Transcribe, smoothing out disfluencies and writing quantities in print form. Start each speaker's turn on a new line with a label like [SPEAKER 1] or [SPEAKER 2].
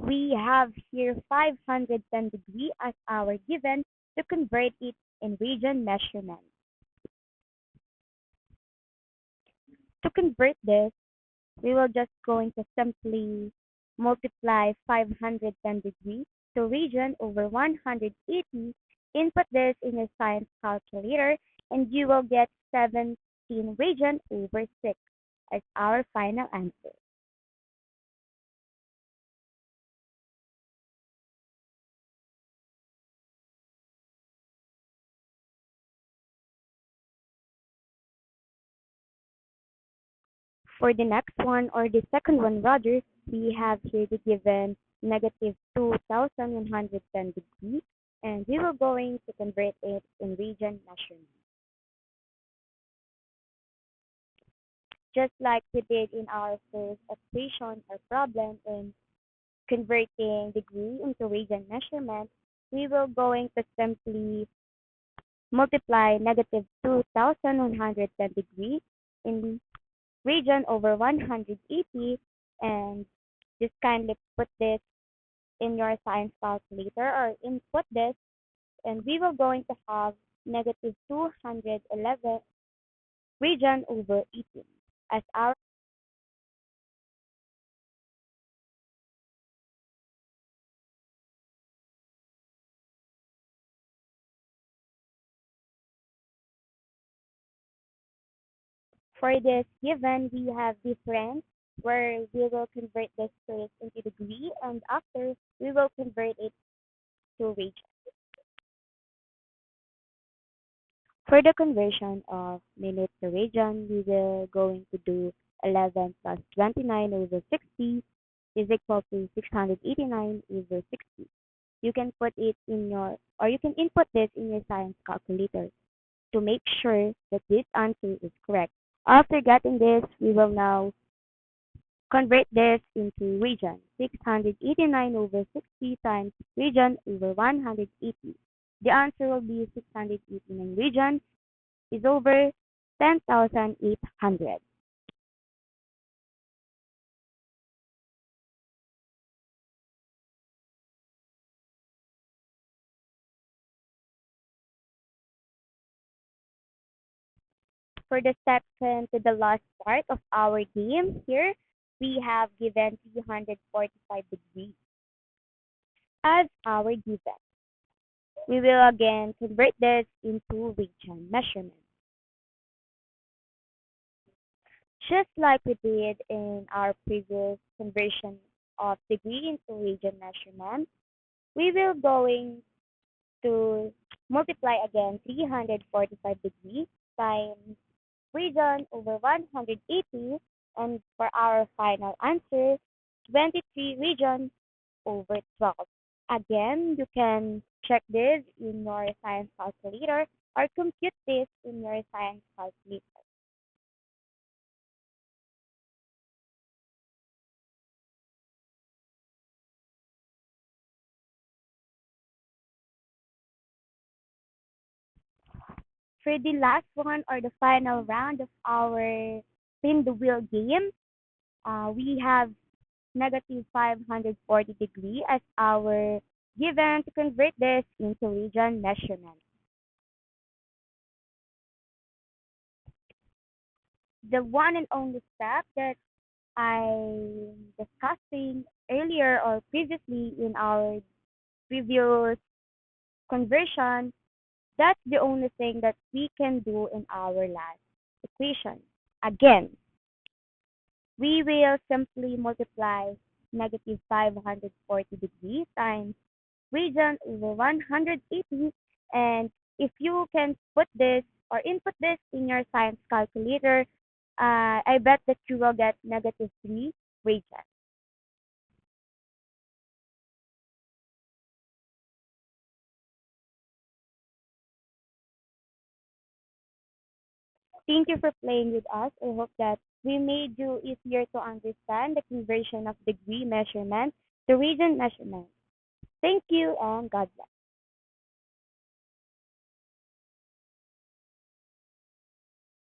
[SPEAKER 1] We have here 510 degree as our given to convert it in region measurement. To convert this, we will just going to simply multiply 510 degrees to region over 180. Input this in your science calculator and you will get 17 region over 6 as our final answer. For the next one or the second one rather, we have here the given negative 2110 degrees and we will going to convert it in region measurement. Just like we did in our first equation or problem in converting degree into region measurement, we will going to simply multiply negative 2110 degrees in region over 180 and just kindly put this in your science calculator or input this and we will going to have negative 211 region over 18 as our. For this given, we have difference where we will convert this first into degree and after we will convert it to region. For the conversion of minute to region, we will going to do 11 plus 29 over 60 is equal to 689 over 60. You can put it in your, or you can input this in your science calculator to make sure that this answer is correct. After getting this, we will now convert this into region. 689 over 60 times region over 180. The answer will be 689 region is over 10,800. For the second to the last part of our game here, we have given 345 degrees as our given. We will again convert this into region measurement. Just like we did in our previous conversion of degree into region measurement, we will going to multiply again 345 degrees times region over 180 and for our final answer 23 region over 12. Again, you can check this in your science calculator or compute this in your science calculator. For the last one or the final round of our spin the wheel game, we have negative 540 degree as our given to convert this into region measurement. The one and only step that I discussing earlier or previously in our previous conversion, that's the only thing that we can do in our last equation. Again, we will simply multiply negative 540 degrees times region over 180 and if you can put this or input this in your science calculator, I bet that you will get negative 3 region. Thank you for playing with us. I hope that we made you easier to understand the conversion of degree measurement to region measurement. Thank you and God bless.